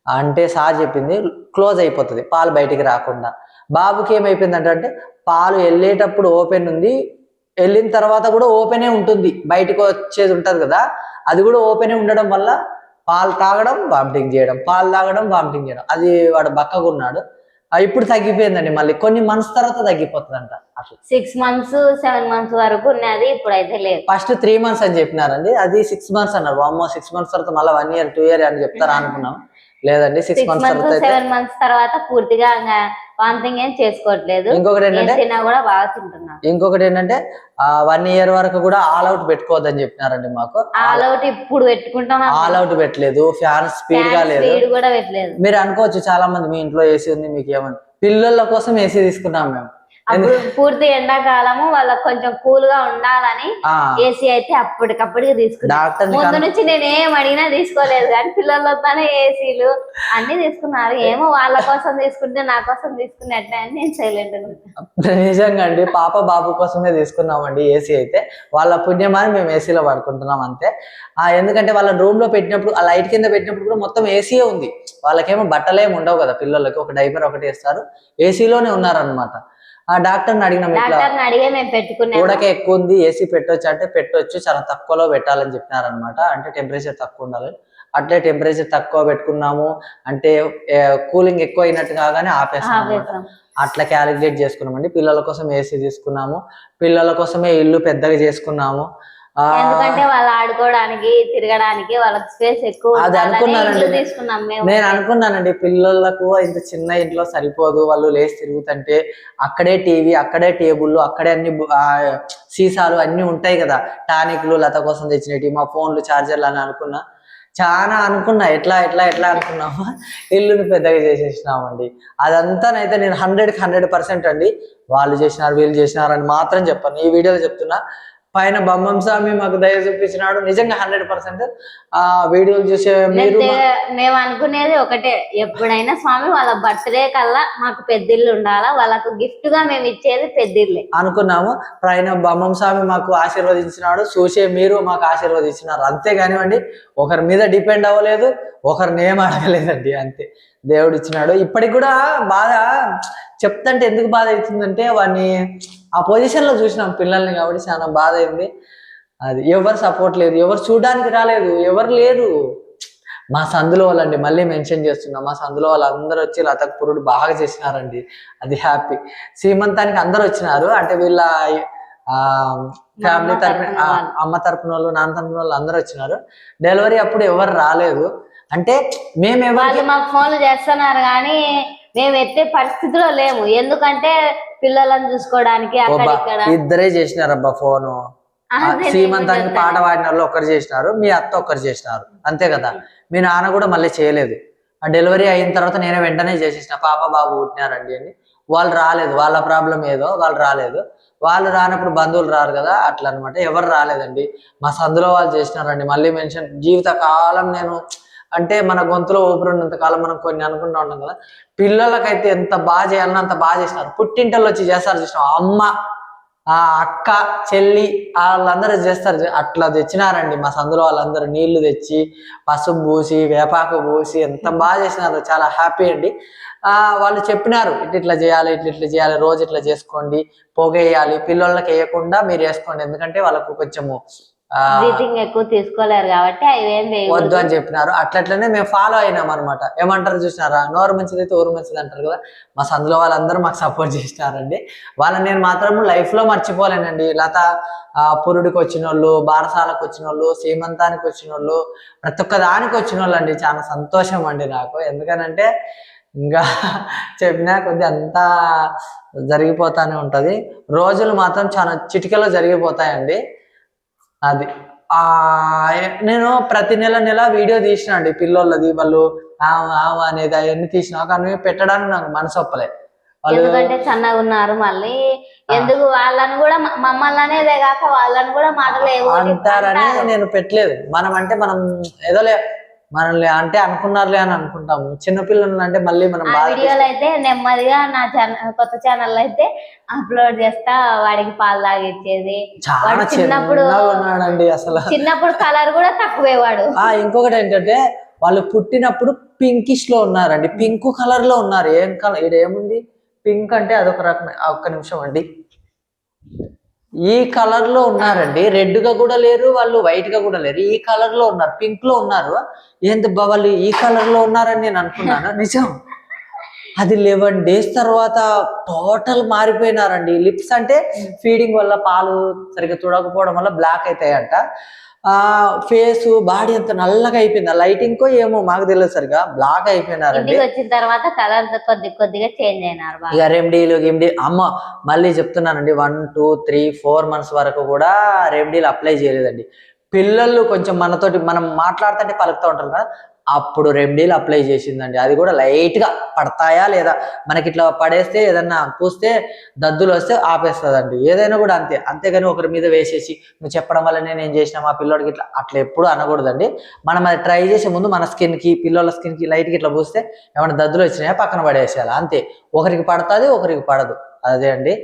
Speaker 1: అంటే సార్ చెప్పింది క్లోజ్ అయిపోతుంది, పాలు బయటికి రాకుండా. బాబుకి ఏమైపోయిందంటే, పాలు వెళ్ళేటప్పుడు ఓపెన్ ఉంది, వెళ్ళిన తర్వాత కూడా ఓపెనే ఉంటుంది, బయటకు వచ్చేది ఉంటుంది కదా, అది కూడా ఓపెనే ఉండడం వల్ల పాలు తాగడం వామిటింగ్ చేయడం, పాలు తాగడం వామిటింగ్ చేయడం. అది వాడు బక్కగా ఉన్నాడు. ఇప్పుడు తగ్గిపోయిందండి, మళ్ళీ కొన్ని మంత్స్ తర్వాత తగ్గిపోతుందంట. అట్లా
Speaker 2: 6 months 7 months వరకు ఉన్నది, ఇప్పుడు అయితే లేదు.
Speaker 1: ఫస్ట్ 3 months అని చెప్పినారండి, అది 6 months అన్నారు. అమ్మో 6 months తర్వాత మళ్ళీ 1 year 2 year అని చెప్తారా అనుకున్నాం. లేదండి, 6 months తర్వాత
Speaker 2: 7 months తర్వాత పూర్తిగా వామిటింగ్ ఏం చేసుకోవట్లేదు.
Speaker 1: ఇంకొకటి ఏంటంటే
Speaker 2: కూడా బాగా తింటున్నాను.
Speaker 1: ఇంకొకటి ఏంటంటే 1 year వరకు కూడా ఆల్ అవుట్ పెట్టుకోవద్దని చెప్పినారండి మాకు.
Speaker 2: ఆల్ అవుట్ ఇప్పుడు పెట్టుకుంటాం,
Speaker 1: ఆల్ అవుట్ పెట్టలేదు, ఫ్యాన్ స్పీడ్ గా లేదు.
Speaker 2: కూడా పెట్టలేదు.
Speaker 1: మీరు అనుకోవచ్చు చాలా మంది మీ ఇంట్లో ఏసీ ఉంది మీకు ఏమని, పిల్లల కోసం ఏసీ తీసుకున్నాం మేము.
Speaker 2: అప్పుడు పూర్తి ఎండాకాలము వాళ్ళకి కొంచెం కూల్ గా ఉండాలని ఏసీ అయితే అప్పటికప్పటికి తీసుకున్నాను. ముందు నుంచి నేను ఏం అడిగినా తీసుకోలేదు, కానీ పిల్లలతోనే ఏసీలు అన్ని తీసుకున్నారు. ఏమో వాళ్ళ కోసం తీసుకుంటే నా కోసం తీసుకున్నట్టే అని నేను సైలెంట్.
Speaker 1: నిజంగా అండి, పాప బాబు కోసమే తీసుకున్నామండి ఏసీ అయితే. వాళ్ళ పుణ్యమని మేము ఏసీలో పడుకుంటున్నాం అంతే. ఎందుకంటే వాళ్ళ రూమ్ లో పెట్టినప్పుడు, ఆ లైట్ కింద పెట్టినప్పుడు కూడా మొత్తం ఏసీయే ఉంది. వాళ్ళకేమో బట్టలేమి ఉండవు కదా, పిల్లలకి ఒక డైపర్ ఒకటి వేస్తారు, ఏసీలోనే ఉన్నారనమాట. ఆ డాక్టర్ని అడిగినాం, ఉడక ఎక్కువ ఉంది, ఏసీ పెట్టొచ్చు అంటే పెట్టొచ్చు, చాలా తక్కువలో పెట్టాలని చెప్పినారనమాట. అంటే టెంపరేచర్ తక్కువ ఉండాలి. అట్లే టెంపరేచర్ తక్కువ పెట్టుకున్నాము, అంటే కూలింగ్ ఎక్కువ అయినట్టు కాగానే ఆపేస్తాము. అట్లా క్యాలిక్యులేట్ చేసుకున్నామండి. పిల్లల కోసం ఏసీ తీసుకున్నాము, పిల్లల కోసమే ఇల్లు పెద్దగా చేసుకున్నాము.
Speaker 2: ఎందుకంటే వాళ్ళు ఆడుకోవడానికి తిరగడానికి వాళ్ళకి స్పేస్ ఎక్కువ
Speaker 1: అది
Speaker 2: ఉండాలని
Speaker 1: అనుకున్నానండి.
Speaker 2: ఇల్లు తీసుకున్నాం మేము.
Speaker 1: నేను అనుకున్నానండి పిల్లలకు ఇంత చిన్న ఇంట్లో సరిపోదు, వాళ్ళు లేచి తిరుగుతుంటే అక్కడే టీవీ, అక్కడే టేబుల్, అక్కడే అన్ని సీసాలు అన్ని ఉంటాయి కదా, టానిక్లు లత కోసం తెచ్చినవి, మా ఫోన్లు, చార్జర్లు అని అనుకున్నా. చాలా అనుకున్నా, ఎట్లా ఎట్లా ఎట్లా అనుకున్నాము, ఇల్లుని పెద్దగా చేసేసినామండి. అదంతానైతే నేను 100కి 100% అండి, వాళ్ళు చేసినారు వీళ్ళు చేసినారు అని మాత్రం చెప్పాను. ఈ వీడియోలో చెప్తున్నా, పైన బొమ్మం స్వామి మాకు దయ చూపించినాడు, నిజంగా 100%. ఆ వీడియోలు చూసే మీరు
Speaker 2: మేము అనుకునేది ఒకటే, ఎప్పుడైనా స్వామి వాళ్ళ బర్త్డే కల్లా మాకు పెద్దిల్లు ఉండాలా, వాళ్ళకు గిఫ్ట్ గా మేము ఇచ్చేది పెద్దిల్లే
Speaker 1: అనుకున్నాము. పైన బొమ్మం స్వామి మాకు ఆశీర్వదించినాడు, చూసే మీరు మాకు ఆశీర్వదించినారు. అంతేగానివ్వండి, ఒకరి మీద డిపెండ్ అవ్వలేదు, ఒకరిని ఏం అడగలేదండి, అంతే. దేవుడు ఇచ్చినాడు. ఇప్పటికి కూడా బాధ చెప్తుంటే ఎందుకు బాధ అవుతుందంటే, వాడిని ఆ పొజిషన్ లో చూసినాం పిల్లల్ని, కాబట్టి చాలా బాధ అయింది. అది ఎవరు సపోర్ట్ లేదు, ఎవరు చూడడానికి రాలేదు, ఎవరు లేరు. మా సందులో వాళ్ళండి, మళ్ళీ మెన్షన్ చేస్తున్నా, మా సందులో వాళ్ళందరూ వచ్చి లతకు పురుడు బాగా చేసినారండి, అది హ్యాపీ. సీమంతానికి అందరూ వచ్చినారు, అంటే వీళ్ళ ఫ్యామిలీ తరపున, అమ్మ తరపున వాళ్ళు, నాన్న తరపున వాళ్ళు అందరూ వచ్చినారు. డెలివరీ అప్పుడు ఎవరు రాలేదు. అంటే
Speaker 2: వాళ్ళు మాకు ఫోన్లు చేస్తున్నారు కానీ మేము ఎత్తే పరిస్థితిలో లేము, ఎందుకంటే పిల్లలను చూసుకోవడానికి అక్కడ ఇక్కడ.
Speaker 1: ఇద్దరే చేసినారబ్బా ఫోను. సీమంతానికి పాట పాడిన వాళ్ళు ఒక్కరు చేసినారు, మీ అత్త ఒక్కరు చేసినారు, అంతే కదా. మీ నాన్న కూడా మళ్ళీ చేయలేదు. ఆ డెలివరీ అయిన తర్వాత నేనే వెంటనే చేసేసిన, పాప బాబు పుట్టినారండి అని. వాళ్ళు రాలేదు, వాళ్ళ ప్రాబ్లం ఏదో, వాళ్ళు రాలేదు. వాళ్ళు రానప్పుడు బంధువులు రారు కదా, అట్లా అనమాట. ఎవరు రాలేదండి, మా సందులో వాళ్ళు చేసినారండి. మళ్ళీ మెన్షన్, జీవితకాలం నేను అంటే మన గొంతులో ఊపిరినంత కాలం మనం కొన్ని అనుకుంటూ ఉంటాం కదా, పిల్లలకైతే ఎంత బాగా చేయాలన్నా అంత బాగా చేసినారు. పుట్టింటల్లో వచ్చి చేస్తారు చూసినాం, అమ్మ, ఆ అక్క, చెల్లి, వాళ్ళందరూ చేస్తారు, అట్లా తెచ్చినారండి. మా సందులో వాళ్ళందరూ నీళ్లు తెచ్చి, పసుపు పూసి, వేపాకు పూసి, ఎంత బాగా చేసినారు, చాలా హ్యాపీ అండి. వాళ్ళు చెప్పినారు, ఇట్లా చేయాలి, ఇట్లా చేయాలి, రోజు ఇట్లా చేసుకోండి, పొగేయాలి, పిల్లలకి వేయకుండా మీరు వేసుకోండి, ఎందుకంటే వాళ్ళకు కొంచెము
Speaker 2: బ్రీతింగ్ ఎక్కువ తీసుకోలేరు కాబట్టి
Speaker 1: వద్దు అని చెప్పినారు. అట్లనే మేము ఫాలో అయినాం అనమాట. ఏమంటారు చూసినారా, నోరు మంచిది అయితే ఊరు మంచిది అంటారు కదా. మా సందులో వాళ్ళందరూ మాకు సపోర్ట్ చేసినారండి. వాళ్ళని నేను మాత్రం లైఫ్ లో మర్చిపోలేనండి. లత పురుడికి వచ్చిన వాళ్ళు, బారసాలకు వచ్చిన వాళ్ళు, సీమంతానికి వచ్చిన వాళ్ళు, ప్రతి ఒక్క దానికి వచ్చిన వాళ్ళు అండి. చాలా సంతోషం అండి నాకు. ఎందుకనంటే ఇంకా చెప్పినా కొద్ది అంతా జరిగిపోతానే ఉంటది. రోజులు మాత్రం చాలా చిటికలో జరిగిపోతాయండి. అది నేను ప్రతి నెల వీడియో తీసిన అండి పిల్లోళ్ళది, వాళ్ళు అనేది అవన్నీ తీసినా, కానీ పెట్టడానికి నాకు మనసు ఒప్పలే.
Speaker 2: ఎందుకంటే సన్నగా ఉన్నారు, మళ్ళీ ఎందుకు వాళ్ళని కూడా మమ్మల్ని అనేదే కాక వాళ్ళని కూడా మాటలు
Speaker 1: అంటారని నేను పెట్టలేదు. మనం ఏదోలే, మనల్ని అంటే అనుకున్నారులే అని అనుకుంటాము. చిన్నపిల్లలు అంటే మళ్ళీ మనం
Speaker 2: వీడియోలు అయితే నెమ్మదిగా నా కొత్త ఛానల్ అయితే అప్లోడ్ చేస్తా, వాడికి పాలు తాగిచ్చేది.
Speaker 1: చాలా చిన్నప్పుడు ఉన్నాడండి, అసలు
Speaker 2: చిన్నప్పుడు కలర్ కూడా తక్కువే వాడు.
Speaker 1: ఇంకొకటి ఏంటంటే, వాళ్ళు పుట్టినప్పుడు పింకిష్ లో ఉన్నారండి, పింక్ కలర్ లో ఉన్నారు. ఏం కలర్, ఇక్కడ ఏముంది పింక్ అంటే అదొక రకం. ఒక్క నిమిషం అండి, ఈ కలర్ లో ఉన్నారండి, రెడ్ గా కూడా లేరు వాళ్ళు, వైట్ గా కూడా లేరు, ఈ కలర్ లో ఉన్నారు, పింక్ లో ఉన్నారు. ఏంటి వాళ్ళు ఈ కలర్ లో ఉన్నారని నేను అనుకున్నాను. నిజం, అది 11 days తర్వాత టోటల్ మారిపోయినారండి. లిప్స్ అంటే ఫీడింగ్ వల్ల పాలు సరిగ్గా చూడకపోవడం వల్ల బ్లాక్ అవుతాయంట. ఫేస్, బాడీ అంత నల్లగా అయిపోయింది. ఆ లైటింగ్ కో ఏమో మాకు తెలియదు, సరిగా బ్లాక్ అయిపోయినారండి.
Speaker 2: వచ్చిన తర్వాత కలర్ కొద్దిగా చేంజ్ అయినారు.
Speaker 1: ఇక రెమెడీలు అమ్మ మళ్ళీ చెప్తున్నానండి, 1, 2, 3, 4 months వరకు కూడా రెమెడీలు అప్లై చేయలేదండి. పిల్లలు కొంచెం మనతోటి మనం మాట్లాడుతుంటే పలుకుతూ ఉంటారు కదా, అప్పుడు రెమెడీలు అప్లై చేసిందండి. అది కూడా లైట్ గా పడతాయా లేదా, మనకి ఇట్లా పడేస్తే ఏదన్నా పూస్తే దద్దులు వస్తే ఆపేస్తుందండి. ఏదైనా కూడా అంతే. అంతేగాని ఒకరి మీద వేసేసి నువ్వు చెప్పడం వల్లనే నేను చేసిన మా పిల్లోడికి ఇట్లా అట్లా ఎప్పుడు అనకూడదండి. మనం అది ట్రై చేసే ముందు మన స్కిన్ కి, పిల్లల స్కిన్ కి లైట్ గా ఇట్లా పూస్తే ఏమైనా దద్దులు వచ్చినాయా పక్కన పడేసేయాలి, అంతే. ఒకరికి పడుతుంది, ఒకరికి పడదు, అదే అండి.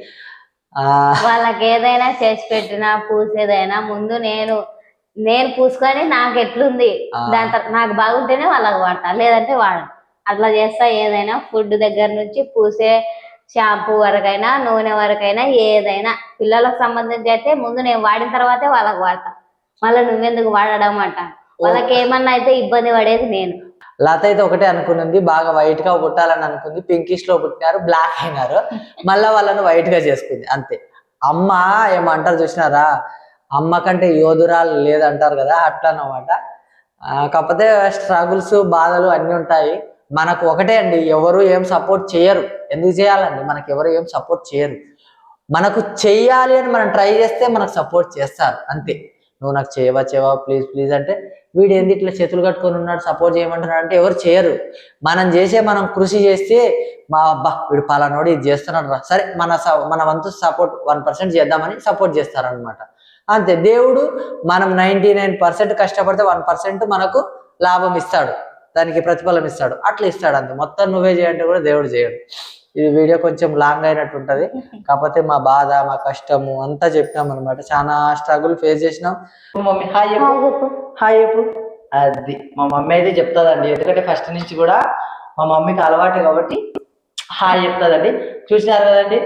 Speaker 2: వాళ్ళకి ఏదైనా చేసి పెట్టినా పూసేదైనా ముందు నేను పూసుకొని నాకు ఎట్లుంది దాని తర్వాత నాకు బాగుంటేనే వాళ్ళకి వాడతా, లేదంటే వాడను. అట్లా చేస్తా. ఏదైనా ఫుడ్ దగ్గర నుంచి పూసే షాంపూ వరకైనా, నూనె వరకైనా, ఏదైనా పిల్లలకు సంబంధించి అయితే ముందు నేను వాడిన తర్వాతే వాళ్ళకి వాడతా. మళ్ళీ నువ్వెందుకు వాడడం అంట, వాళ్ళకి ఏమన్నా అయితే ఇబ్బంది పడేది నేను.
Speaker 1: లత అయితే ఒకటే అనుకున్నది, బాగా వైట్ గా పుట్టాలని అనుకుంది. పింకిష్ లో పుట్టినారు, బ్లాక్ అయినారు, మళ్ళా వాళ్ళని వైట్ గా చేసుకుంది, అంతే. అమ్మ ఏమంటారు చూసినారా, అమ్మ కంటే యోధురాలు లేదంటారు కదా, అట్లా అన్నమాట. కాకపోతే స్ట్రగుల్స్ బాధలు అన్నీ ఉంటాయి. మనకు ఒకటే అండి, ఎవరు ఏం సపోర్ట్ చేయరు. ఎందుకు చేయాలండి? మనకు ఎవరు ఏం సపోర్ట్ చేయరు. మనకు చెయ్యాలి అని మనం ట్రై చేస్తే మనకు సపోర్ట్ చేస్తారు అంతే. నువ్వు నాకు చేయవా ప్లీజ్ ప్లీజ్ అంటే, వీడు ఏంది ఇట్లా చేతులు కట్టుకొని ఉన్నాడు సపోర్ట్ చేయమంటున్నాడు అంటే ఎవరు చేయరు. మనం కృషి చేస్తే మా అబ్బా వీడు పలానోడు ఇది చేస్తున్నాడు రా, సరే మన వంతు సపోర్ట్ 1% చేద్దామని సపోర్ట్ చేస్తారనమాట. అంతే. దేవుడు మనం 99% కష్టపడితే 1% మనకు లాభం ఇస్తాడు, దానికి ప్రతిఫలం ఇస్తాడు. అట్లా ఇస్తాడు అంతే. మొత్తం నువ్వే చేయంటే కూడా దేవుడు చేయడు. ఇది వీడియో కొంచెం లాంగ్ అయినట్టు ఉంటది, కాకపోతే మా బాధ మా కష్టము అంతా చెప్పినాం అనమాట. చాలా స్ట్రగుల్ ఫేస్ చేసినాం. మమ్మీ హాయ్ చెప్పు, హాయ్ చెప్పు. అది మా మమ్మీ అయితే చెప్తాదండి, ఎందుకంటే ఫస్ట్ నుంచి కూడా మా మమ్మీకి అలవాటు కాబట్టి హాయ్ చెప్తాదండి. చూసినారు కదండి,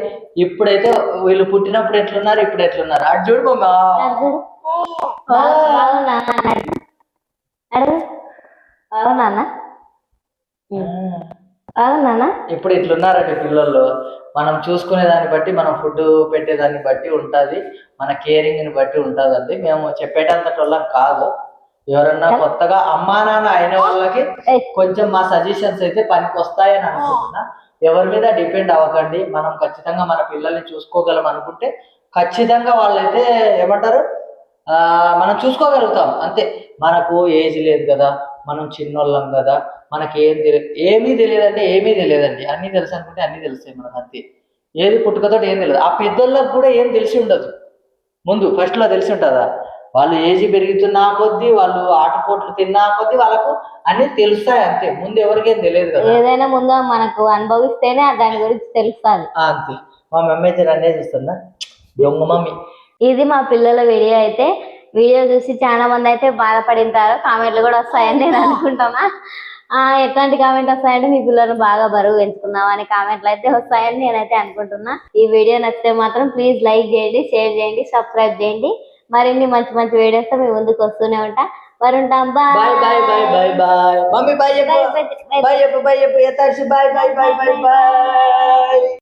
Speaker 1: ఇప్పుడైతే వీళ్ళు పుట్టినప్పుడు ఎట్లున్నారు, ఇప్పుడు ఎట్లున్నారు అటు చూడు మమ్మా. ఇప్పుడు ఇట్లున్నారండి పిల్లలు. మనం చూసుకునే దాన్ని బట్టి, మనం ఫుడ్ పెట్టేదాన్ని బట్టి ఉంటుంది, మన కేరింగ్ని బట్టి ఉంటుందండి. మేము చెప్పేటంతటోళ్ళం కాదు. ఎవరన్నా కొత్తగా అమ్మా నాన్న అయిన వాళ్ళకి కొంచెం మా సజెషన్స్ అయితే పనికి వస్తాయని అనుకుంటున్నా. ఎవరి మీద డిపెండ్ అవ్వకండి. మనం ఖచ్చితంగా మన పిల్లల్ని చూసుకోగలం అనుకుంటే ఖచ్చితంగా వాళ్ళైతే ఏమంటారు, మనం చూసుకోగలుగుతాం అంతే. మనకు ఏజ్ లేదు కదా, మనం చిన్నోళ్ళం కదా, మనకి ఏమీ తెలియదంటే ఏమీ తెలియదండి. అన్నీ తెలుసు అనుకుంటే అన్నీ తెలుస్తాయి మనకు అంతే. ఏది పుట్టుకతో ఏం తెలియదు. ఆ పెద్దోళ్ళకి కూడా ఏం తెలిసి ఉండదు. ముందు ఫస్ట్లో తెలిసి ఉంటుందా? వాళ్ళు ఏజ్ పెరుగుతున్నా కొద్దీ, వాళ్ళు ఆటపోట్లు తిన్నా కొద్దీ వాళ్ళకు అన్ని తెలుస్తాయి అంతే. ముందు ఎవరికేం తెలియదు కదా.
Speaker 2: ఏదైనా ముందు మనకు అనుభవిస్తేనే దాని గురించి తెలుస్తుంది
Speaker 1: అంతే. మా మమ్మీ అయితే నన్నే చూస్తుందా, దొంగ మమ్మీ.
Speaker 2: ఇది మా పిల్లల వీడియో అయితే. వీడియో చూసి చాలా మంది అయితే బాధపడింటారు. కామెంట్లు కూడా వస్తాయని నేను అనుకుంటున్నా. ఎట్లాంటి కామెంట్ వస్తాయంటే, మీ పిల్లలు బాగా బరువు పెంచుకున్నాం అని కామెంట్లు అయితే వస్తాయని నేనైతే అనుకుంటున్నా. ఈ వీడియో నచ్చితే మాత్రం ప్లీజ్ లైక్ చేయండి, షేర్ చేయండి, సబ్స్క్రైబ్ చేయండి. మరిన్ని మంచి మంచి వీడియోస్ తో మీ ముందుకు వస్తూనే ఉంటా. మరి ఉంటాం. Bye bye bye bye bye. Mummy bye చెప్పు, బాయ్ చెప్పు, బాయ్ చెప్పు. Bye bye bye bye bye.